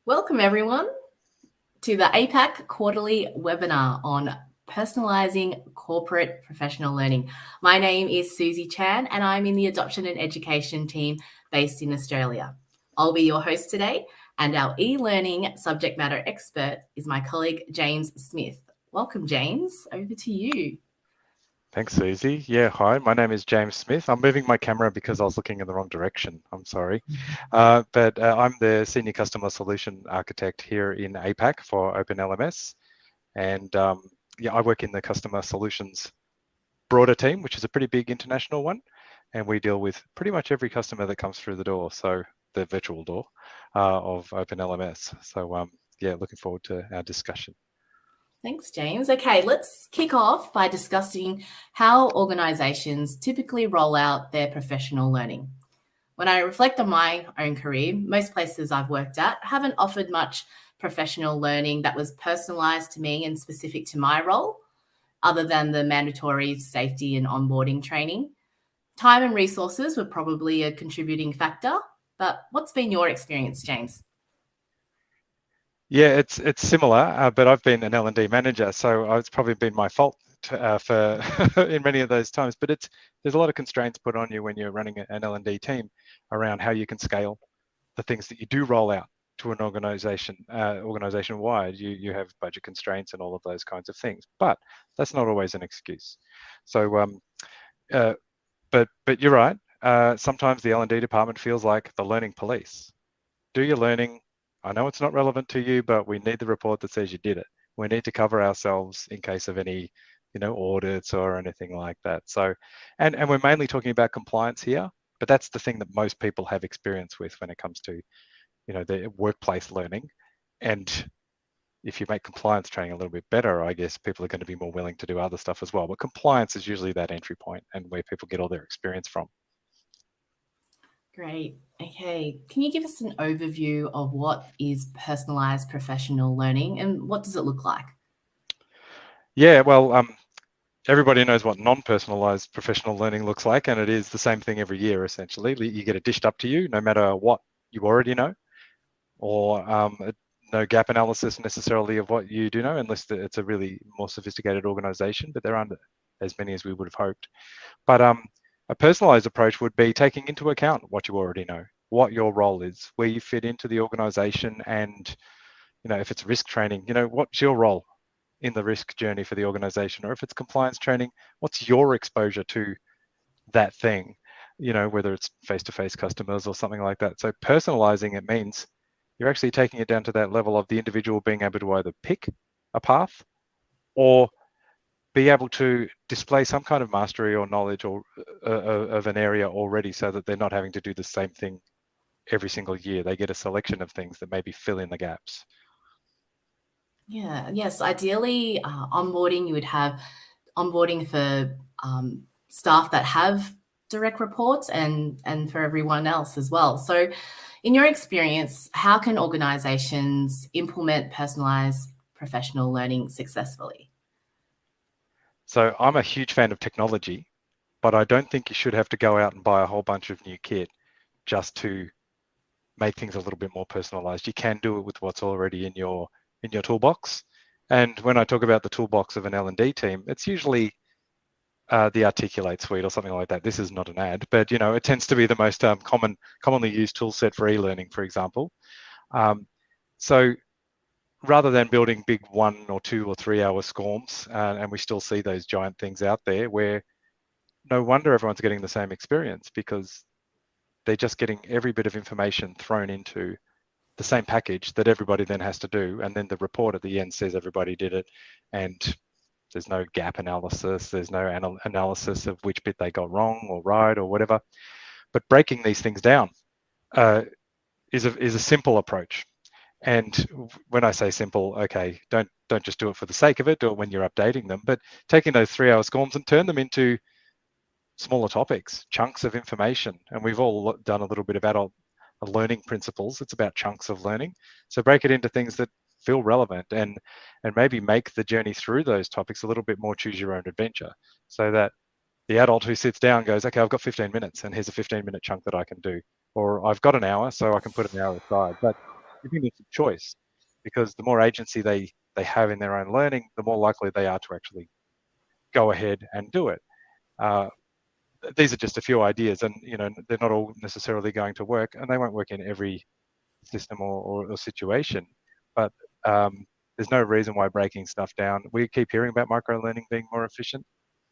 Welcome everyone to the APAC Quarterly Webinar on Personalising Corporate Professional Learning. My name is Susie Chan and I'm in the Adoption and Education team based in Australia. I'll be your host today, and our e-learning subject matter expert is my colleague James Smith. Welcome James, over to you. Thanks, Susie. Yeah, hi, my name is James Smith. I'm moving my camera because I was looking in the wrong direction. I'm sorry. But I'm the Senior Customer Solution Architect here in APAC for OpenLMS. And yeah, I work in the Customer Solutions broader team, which is a pretty big international one. And we deal with pretty much every customer that comes through the door, so the virtual door of OpenLMS. So yeah, looking forward to our discussion. Thanks, James. Okay, let's kick off by discussing how organisations typically roll out their professional learning. When I reflect on my own career, most places I've worked at haven't offered much professional learning that was personalised to me and specific to my role, other than the mandatory safety and onboarding training. Time and resources were probably a contributing factor, but what's been your experience, James? Yeah, it's similar, but I've been an L&D manager, so it's probably been my fault for in many of those times. But there's a lot of constraints put on you when you're running an L&D team around how you can scale the things that you do roll out to an organization, organization-wide. You have budget constraints and all of those kinds of things, but that's not always an excuse. So, but you're right. Sometimes the L&D department feels like the learning police. Do your learning. I know it's not relevant to you, but we need the report that says you did it. We need to cover ourselves in case of any, audits or anything like that. So, and we're mainly talking about compliance here, but that's the thing that most people have experience with when it comes to, the workplace learning. And if you make compliance training a little bit better, I guess people are going to be more willing to do other stuff as well. But compliance is usually that entry point and where people get all their experience from. Great. Okay. Can you give us an overview of what is personalised professional learning and what does it look like? Yeah, well, everybody knows what non-personalized professional learning looks like, and it is the same thing every year, essentially. You get it dished up to you, no matter what you already know, or no gap analysis necessarily of what you do know, unless it's a really more sophisticated organization, but there aren't as many as we would have hoped. But a personalized approach would be taking into account what you already know, what your role is, where you fit into the organization, and if it's risk training, what's your role in the risk journey for the organization, or if it's compliance training, what's your exposure to that thing, whether it's face-to-face customers or something like that. So personalizing, it means you're actually taking it down to that level of the individual being able to either pick a path or be able to display some kind of mastery or knowledge or of an area already, so that they're not having to do the same thing every single year. They get a selection of things that maybe fill in the gaps. Yeah, yes. Ideally, onboarding, you would have onboarding for staff that have direct reports and for everyone else as well. So in your experience, how can organizations implement personalized professional learning successfully? So I'm a huge fan of technology, but I don't think you should have to go out and buy a whole bunch of new kit just to make things a little bit more personalized. You can do it with what's already in your toolbox. And when I talk about the toolbox of an L&D team, it's usually the Articulate suite or something like that. This is not an ad, but it tends to be the most commonly used tool set for e-learning, for example. So rather than building big 1 or 2 or 3 hour SCORMs, and we still see those giant things out there where no wonder everyone's getting the same experience, because they're just getting every bit of information thrown into the same package that everybody then has to do. And then the report at the end says everybody did it, and there's no gap analysis, there's no analysis of which bit they got wrong or right or whatever. But breaking these things down is a simple approach. And when I say simple, okay, don't just do it for the sake of it or when you're updating them, but taking those 3 hour SCORMs and turn them into smaller topics, chunks of information. And we've all done a little bit of adult learning principles. It's about chunks of learning. So break it into things that feel relevant, and maybe make the journey through those topics a little bit more choose your own adventure, so that the adult who sits down goes, okay, I've got 15 minutes and here's a 15-minute chunk that I can do, or I've got an hour, so I can put an hour aside. But giving them some choice, because the more agency they have in their own learning, the more likely they are to actually go ahead and do it. These are just a few ideas, and they're not all necessarily going to work, and they won't work in every system or situation. But there's no reason why breaking stuff down. We keep hearing about micro learning being more efficient.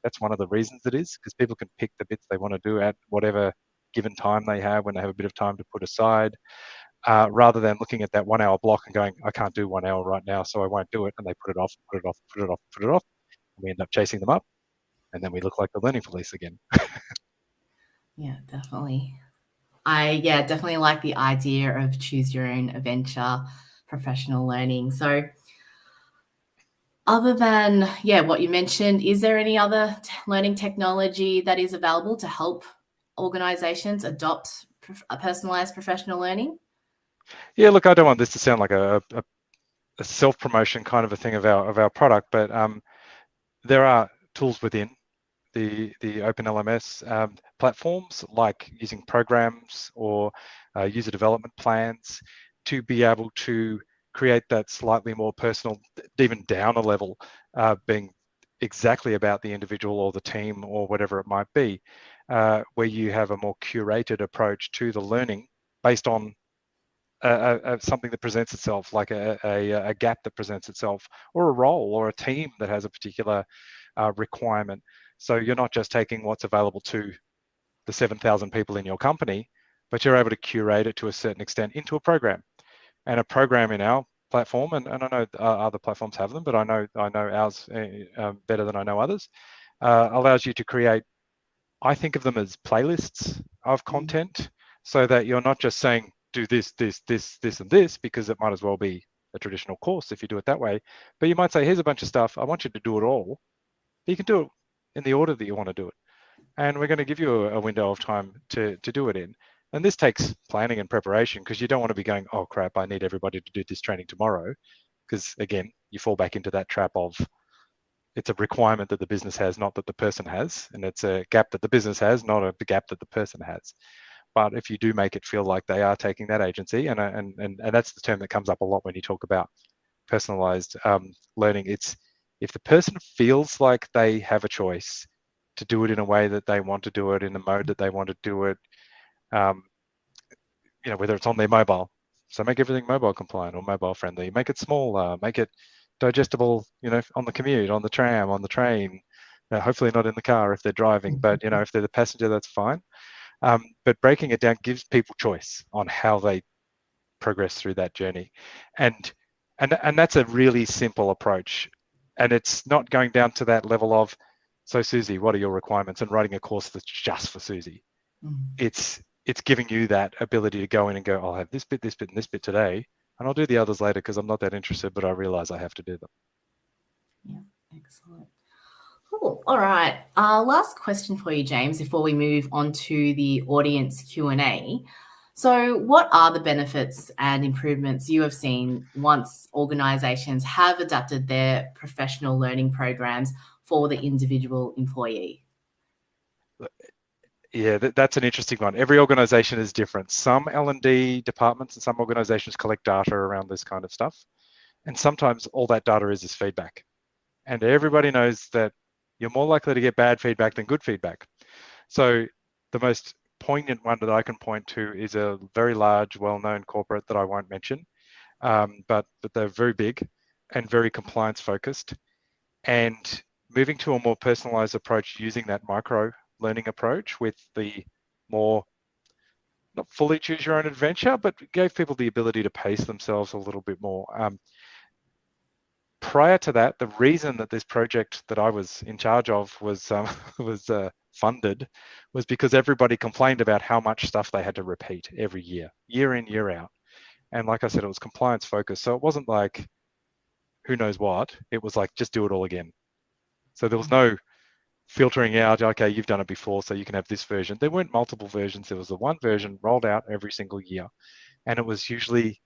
That's one of the reasons it is, because people can pick the bits they want to do at whatever given time they have, when they have a bit of time to put aside, rather than looking at that 1 hour block and going, I can't do 1 hour right now, so I won't do it. And they put it off, put it off, put it off, put it off. And we end up chasing them up, and then we look like the learning police again. Yeah, definitely. I definitely like the idea of choose your own adventure, professional learning. So other than what you mentioned, is there any other learning technology that is available to help organizations adopt a personalized professional learning? Yeah, look, I don't want this to sound like a self-promotion kind of a thing of our product, but there are tools within the Open LMS platforms, like using programs or user development plans, to be able to create that slightly more personal, even down a level, being exactly about the individual or the team or whatever it might be, where you have a more curated approach to the learning based on something that presents itself, like a gap that presents itself, or a role or a team that has a particular requirement. So you're not just taking what's available to the 7,000 people in your company, but you're able to curate it to a certain extent into a program. And a program in our platform, and I know other platforms have them, but I know ours better than I know others, allows you to create, I think of them as playlists of content, so that you're not just saying, do this, this, this, this, and this, because it might as well be a traditional course if you do it that way. But you might say, here's a bunch of stuff, I want you to do it all. You can do it in the order that you want to do it. And we're going to give you a window of time to do it in. And this takes planning and preparation, because you don't want to be going, oh crap, I need everybody to do this training tomorrow. Because again, you fall back into that trap of, it's a requirement that the business has, not that the person has. And it's a gap that the business has, not a gap that the person has. But if you do make it feel like they are taking that agency, and that's the term that comes up a lot when you talk about personalized learning, it's if the person feels like they have a choice to do it in a way that they want to do it, in the mode that they want to do it, whether it's on their mobile. So make everything mobile compliant or mobile friendly. Make it smaller, make it digestible, on the commute, on the tram, on the train, hopefully not in the car if they're driving, but if they're the passenger, that's fine. But breaking it down gives people choice on how they progress through that journey. And that's a really simple approach. And it's not going down to that level of, so Susie, what are your requirements, and writing a course that's just for Susie. It's giving you that ability to go in and go, I'll have this bit, this bit, and this bit today, and I'll do the others later because I'm not that interested, but I realize I have to do them. Yeah, excellent. Cool. All right. Last question for you, James, before we move on to the audience Q&A. So what are the benefits and improvements you have seen once organizations have adapted their professional learning programs for the individual employee? Yeah, that's an interesting one. Every organization is different. Some L&D departments and some organizations collect data around this kind of stuff. And sometimes all that data is feedback. And everybody knows that you're more likely to get bad feedback than good feedback. So the most poignant one that I can point to is a very large, well-known corporate that I won't mention, but they're very big and very compliance focused. And moving to a more personalized approach using that micro learning approach with the more, not fully choose your own adventure, but gave people the ability to pace themselves a little bit more. Prior to that, the reason that this project that I was in charge of was funded was because everybody complained about how much stuff they had to repeat every year, year in, year out. And like I said, it was compliance focused. So it wasn't like, who knows what, it was like, just do it all again. So there was no filtering out, okay, you've done it before, so you can have this version. There weren't multiple versions. There was the one version rolled out every single year. And it was usually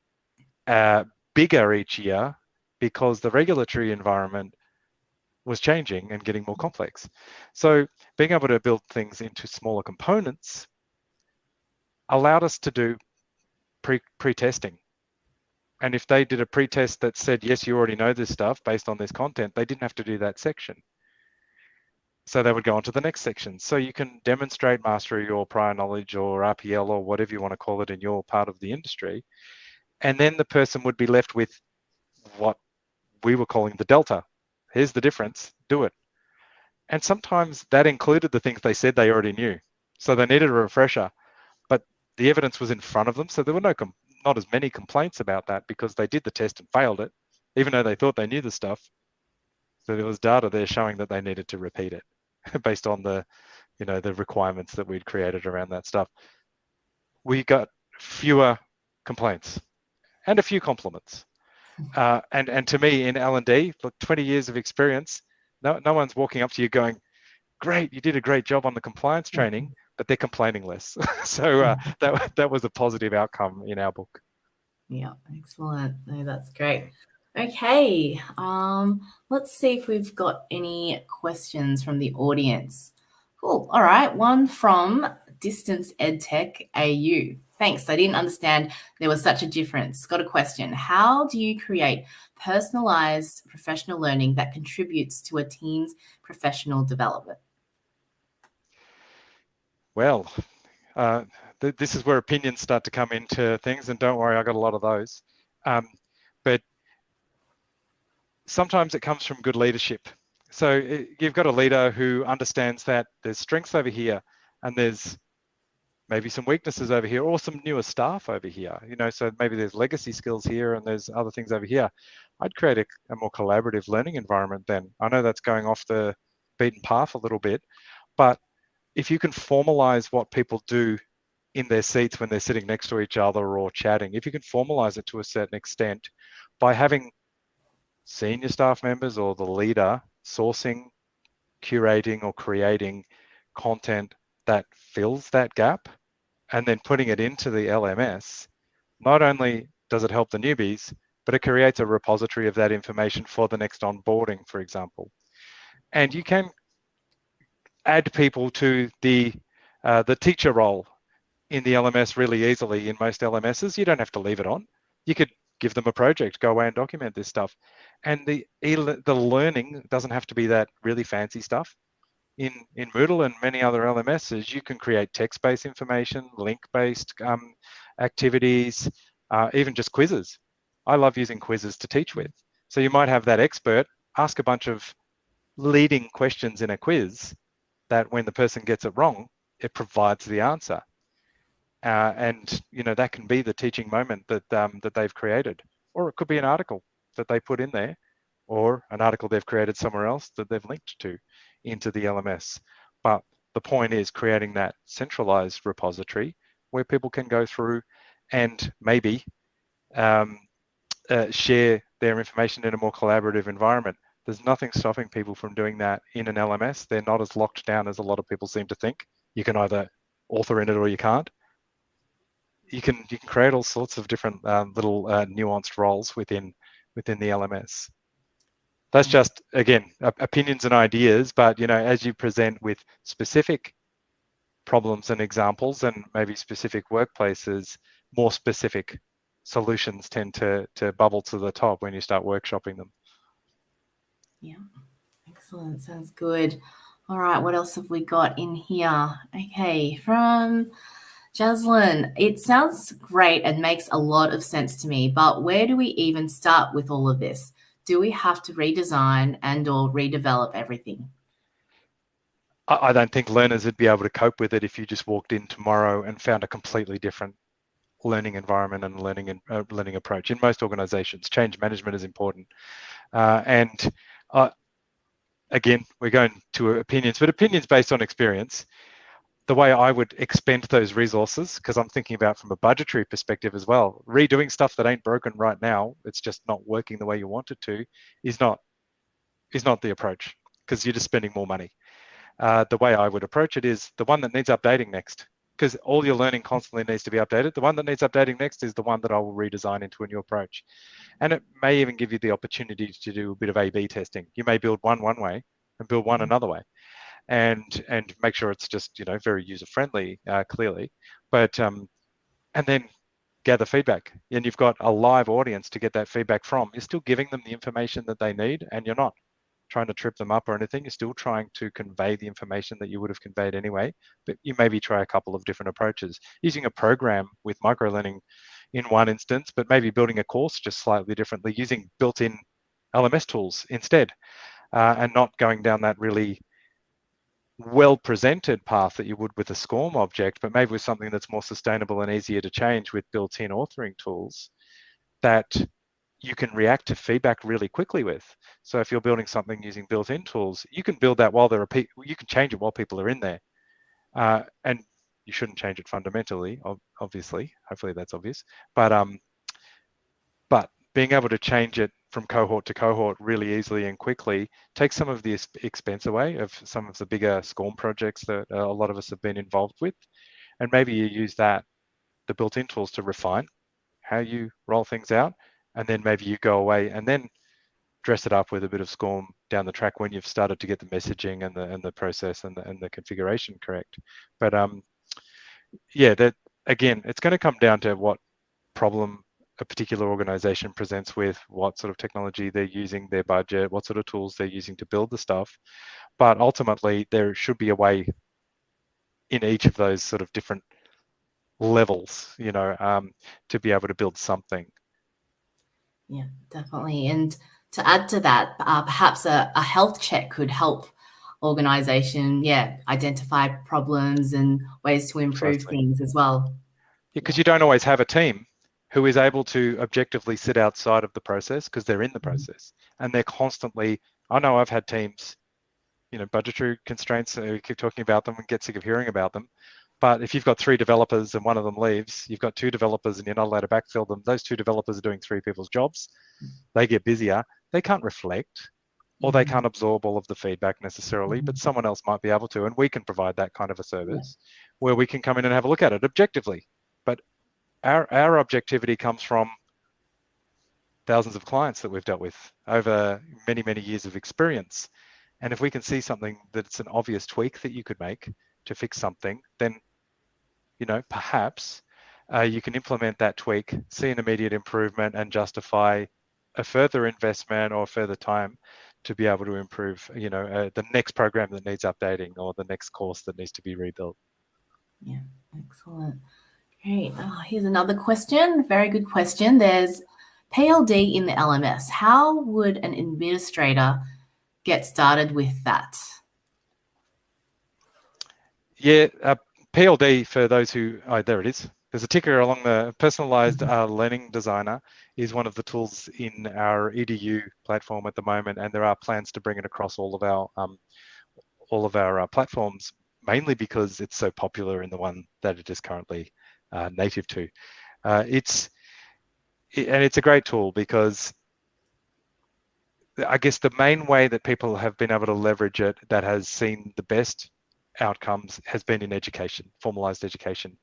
bigger each year because the regulatory environment was changing and getting more complex. So being able to build things into smaller components allowed us to do pre-testing. And if they did a pretest that said, yes, you already know this stuff based on this content, they didn't have to do that section. So they would go on to the next section. So you can demonstrate mastery or prior knowledge or RPL or whatever you want to call it in your part of the industry. And then the person would be left with what we were calling the delta. Here's the difference, do it. And sometimes that included the things they said they already knew. So they needed a refresher, but the evidence was in front of them. So there were not as many complaints about that because they did the test and failed it, even though they thought they knew the stuff. So there was data there showing that they needed to repeat it based on the requirements that we'd created around that stuff. We got fewer complaints and a few compliments. And to me in L&D, look, 20 years of experience, no one's walking up to you going, great, you did a great job on the compliance training, but they're complaining less. So that was a positive outcome in our book. Yeah, excellent. No, that's great. Okay, let's see if we've got any questions from the audience. Cool. All right, one from Distance EdTech AU. Thanks. I didn't understand there was such a difference. Got a question. How do you create personalized professional learning that contributes to a team's professional development? Well, this is where opinions start to come into things, and don't worry, I got a lot of those. But sometimes it comes from good leadership. So you've got a leader who understands that there's strengths over here, and there's maybe some weaknesses over here, or some newer staff over here. So maybe there's legacy skills here, and there's other things over here. I'd create a more collaborative learning environment then. I know that's going off the beaten path a little bit, but if you can formalize what people do in their seats when they're sitting next to each other or chatting, if you can formalize it to a certain extent by having senior staff members or the leader sourcing, curating, or creating content that fills that gap and then putting it into the LMS, not only does it help the newbies, but it creates a repository of that information for the next onboarding, for example. And you can add people to the teacher role in the LMS really easily in most LMSs. You don't have to leave it on. You could give them a project, go away and document this stuff. And the learning doesn't have to be that really fancy stuff. In Moodle and many other LMSs, you can create text-based information, link-based activities, even just quizzes. I love using quizzes to teach with. So you might have that expert ask a bunch of leading questions in a quiz that when the person gets it wrong, it provides the answer. And that can be the teaching moment that they've created, or it could be an article that they put in there, or an article they've created somewhere else that they've linked to into the LMS. But the point is creating that centralized repository where people can go through and maybe share their information in a more collaborative environment. There's nothing stopping people from doing that in an LMS. They're not as locked down as a lot of people seem to think. You can either author in it or you can't. You can create all sorts of different little nuanced roles within the LMS. That's just, again, opinions and ideas, but as you present with specific problems and examples and maybe specific workplaces, more specific solutions tend to bubble to the top when you start workshopping them. Yeah, excellent. Sounds good. All right, what else have we got in here? Okay, from Jaslyn, it sounds great and makes a lot of sense to me, but where do we even start with all of this? Do we have to redesign and or redevelop everything? I don't think learners would be able to cope with it if you just walked in tomorrow and found a completely different learning environment and learning approach. In most organizations, change management is important. Again, we're going to opinions, but opinions based on experience. The way I would expend those resources, because I'm thinking about from a budgetary perspective as well, redoing stuff that ain't broken right now, it's just not working the way you want it to, is not the approach, because you're just spending more money. The way I would approach it is the one that needs updating next, because all your learning constantly needs to be updated. The one that needs updating next is the one that I will redesign into a new approach. And it may even give you the opportunity to do a bit of A/B testing. You may build one way and build one another way, and make sure it's just very user friendly, clearly. But and then gather feedback, and you've got a live audience to get that feedback from, you're still giving them the information that they need, and you're not trying to trip them up or anything. You're still trying to convey the information that you would have conveyed anyway, but you maybe try a couple of different approaches. Using a program with microlearning in one instance, but maybe building a course just slightly differently, using built-in LMS tools instead, and not going down that really well-presented path that you would with a SCORM object, but maybe with something that's more sustainable and easier to change with built-in authoring tools that you can react to feedback really quickly with. So if you're building something using built-in tools, you can build that while there are people, you can change it while people are in there. And you shouldn't change it fundamentally, obviously. Hopefully that's obvious. But being able to change it from cohort to cohort really easily and quickly takes some of the expense away of some of the bigger SCORM projects that a lot of us have been involved with. And maybe you use that, the built-in tools, to refine how you roll things out. And then maybe you go away and then dress it up with a bit of SCORM down the track when you've started to get the messaging and the process and the configuration correct. But yeah, that again, it's going to come down to what problem a particular organization presents with, what sort of technology they're using, their budget, what sort of tools they're using to build the stuff. But ultimately, there should be a way in each of those sort of different levels, you know, to be able to build something. Yeah, definitely. And to add to that, perhaps a health check could help organization, identify problems and ways to improve Precisely. things as well. Because you don't always have a team who is able to objectively sit outside of the process because they're in the process and they're constantly, I know I've had teams, you know, budgetary constraints, we keep talking about them and get sick of hearing about them. But if you've got 3 developers and one of them leaves, you've got 2 developers and you're not allowed to backfill them. Those 2 developers are doing 3 people's jobs. They get busier. They can't reflect or they can't absorb all of the feedback necessarily, but someone else might be able to. And we can provide that kind of a service where we can come in and have a look at it objectively. But our objectivity comes from thousands of clients that we've dealt with over many, many years of experience. And if we can see something that's an obvious tweak that you could make to fix something, then, you know, perhaps you can implement that tweak, see an immediate improvement and justify a further investment or further time to be able to improve, you know, the next program that needs updating or the next course that needs to be rebuilt. Yeah, excellent. Great. Oh, here's another question. Very good question. There's PLD in the LMS. How would an administrator get started with that? Yeah, PLD, for those who, there it is. There's a ticker along the personalized learning designer is one of the tools in our EDU platform at the moment, and there are plans to bring it across all of our platforms, mainly because it's so popular in the one that it is currently native to. It's a great tool because I guess the main way that people have been able to leverage it that has seen the best outcomes has been in education, formalized education,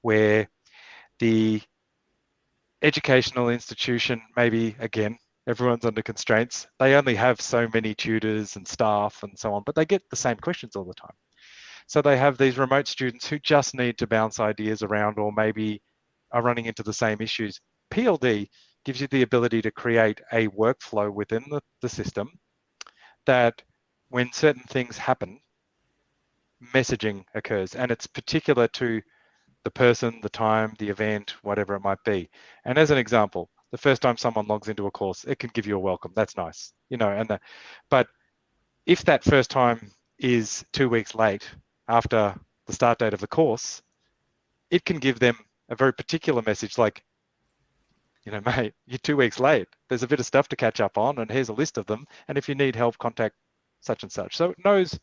where the educational institution, maybe again, everyone's under constraints. They only have so many tutors and staff and so on, but they get the same questions all the time. So they have these remote students who just need to bounce ideas around or maybe are running into the same issues. PLD gives you the ability to create a workflow within the system that when certain things happen, messaging occurs, and it's particular to the person, the time, the event, whatever it might be. And as an example, the first time someone logs into a course, it can give you a welcome. That's nice, you know. But if that first time is 2 weeks late after the start date of the course, it can give them a very particular message like, you know, mate, you're 2 weeks late. There's a bit of stuff to catch up on, and here's a list of them. And if you need help, contact such and such. So it knows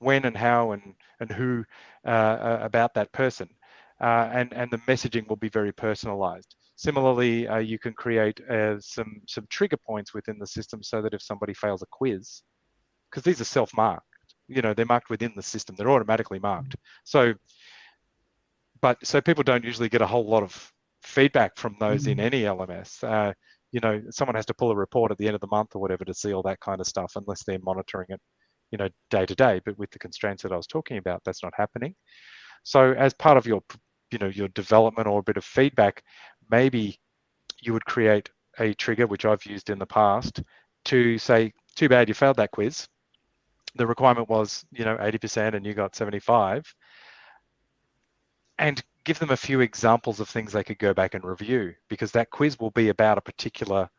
when and how and who about that person. And the messaging will be very personalized. Similarly, you can create some trigger points within the system so that if somebody fails a quiz, because these are self-marked, you know, they're marked within the system, they're automatically marked. So people don't usually get a whole lot of feedback from those in any LMS. You know, someone has to pull a report at the end of the month or whatever to see all that kind of stuff, unless they're monitoring it, you know, day to day. But with the constraints that I was talking about, that's not happening. So as part of your your development or a bit of feedback, maybe you would create a trigger, which I've used in the past, to say, too bad you failed that quiz. The requirement was 80% and you got 75, and give them a few examples of things they could go back and review, because that quiz will be about a particular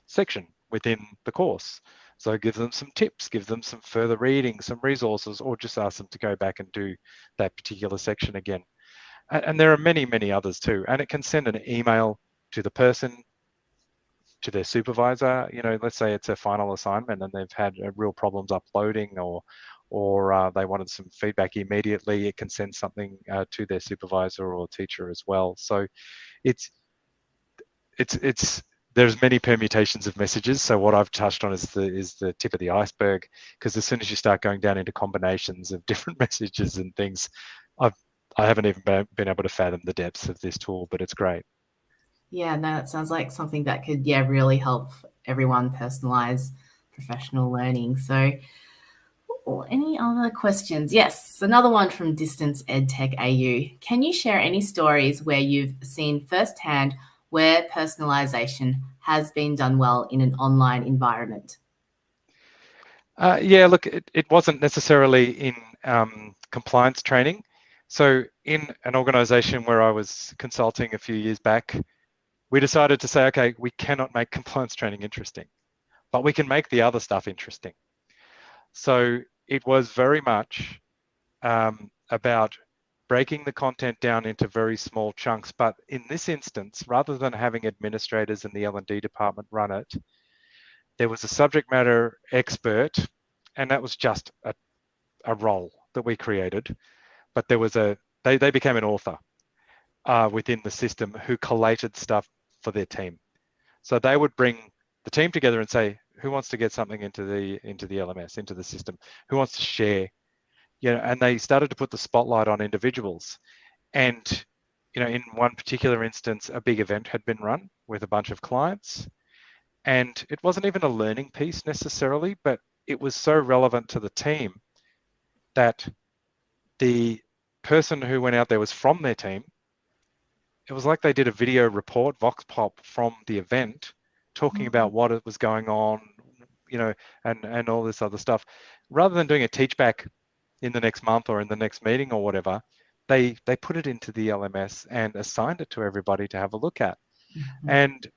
section within the course. So give them some tips, give them some further reading, some resources, or just ask them to go back and do that particular section again. And there are many, many others too. And it can send an email to the person, to their supervisor. Let's say it's a final assignment and they've had real problems uploading, or they wanted some feedback immediately. It can send something to their supervisor or teacher as well. So it's there's many permutations of messages. So what I've touched on is the tip of the iceberg, because as soon as you start going down into combinations of different messages and things, I haven't even been able to fathom the depths of this tool, but it's great. Yeah, no, that sounds like something that could, really help everyone personalize professional learning. So, any other questions? Yes, another one from Distance EdTech AU. Can you share any stories where you've seen firsthand where personalisation has been done well in an online environment? Yeah, look, it wasn't necessarily in compliance training. So in an organization where I was consulting a few years back, we decided to say, okay, we cannot make compliance training interesting, but we can make the other stuff interesting. So it was very much about breaking the content down into very small chunks. But in this instance, rather than having administrators in the L&D department run it, there was a subject matter expert, and that was just a role that we created. But there was they became an author within the system who collated stuff for their team. So they would bring the team together and say, who wants to get something into the LMS, into the system? Who wants to share? And they started to put the spotlight on individuals. And in one particular instance, a big event had been run with a bunch of clients, and it wasn't even a learning piece necessarily, but it was so relevant to the team that the person who went out there was from their team. It was like they did a video report, Vox Pop, from the event, talking about what it was going on, and all this other stuff. Rather than doing a teach back in the next month or in the next meeting or whatever, they put it into the LMS and assigned it to everybody to have a look at. Mm-hmm. And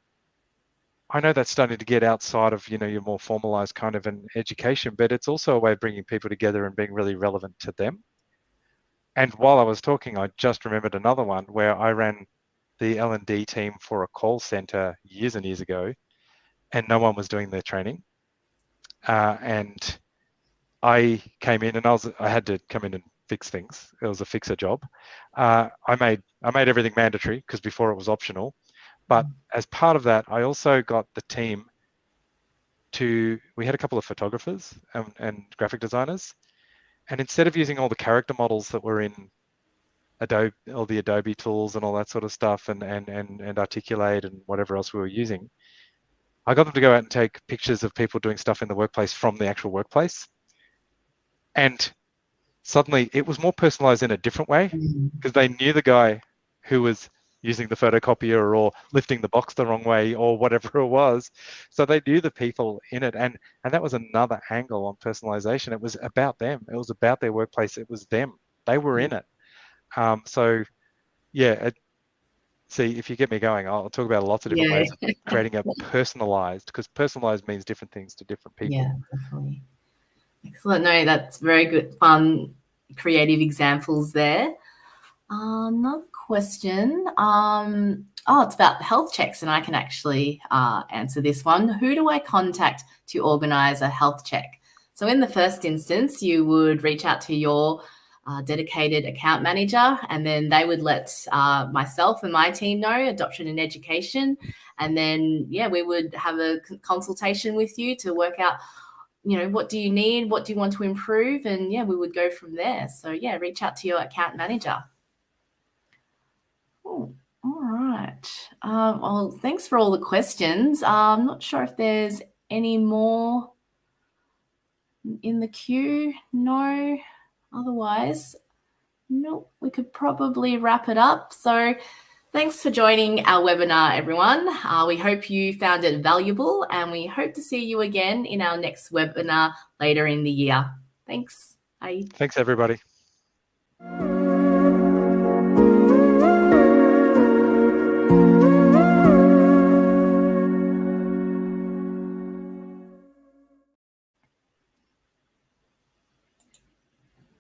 I know that's starting to get outside of, your more formalized kind of an education, but it's also a way of bringing people together and being really relevant to them. And while I was talking, I just remembered another one where I ran the L&D team for a call center years and years ago, and no one was doing their training. And I came in and I had to come in and fix things. It was a fixer job. I made everything mandatory, because before it was optional. But as part of that, I also got the team we had a couple of photographers and graphic designers. And instead of using all the character models that were in Adobe, all the Adobe tools and all that sort of stuff, and Articulate and whatever else we were using, I got them to go out and take pictures of people doing stuff in the workplace from the actual workplace. And suddenly it was more personalized in a different way, because they knew the guy who was using the photocopier or lifting the box the wrong way or whatever it was. So they knew the people in it. And that was another angle on personalization. It was about them. It was about their workplace. It was them. They were in it. So yeah, see, if you get me going, I'll talk about lots of different ways of creating a personalized, because personalized means different things to different people. Yeah, definitely. Excellent. No, that's very good, fun, creative examples there. Another question. It's about health checks, and I can actually answer this one. Who do I contact to organize a health check? So in the first instance, you would reach out to your dedicated account manager, and then they would let myself and my team know, adoption and education. And then, we would have a consultation with you to work out, what do you need? What do you want to improve? And we would go from there. So reach out to your account manager. Oh, all right. Well, thanks for all the questions. I'm not sure if there's any more in the queue. No. Otherwise, Nope, we could probably wrap it up. So thanks for joining our webinar, everyone. We hope you found it valuable, and we hope to see you again in our next webinar later in the year. Thanks. Bye. Thanks, everybody.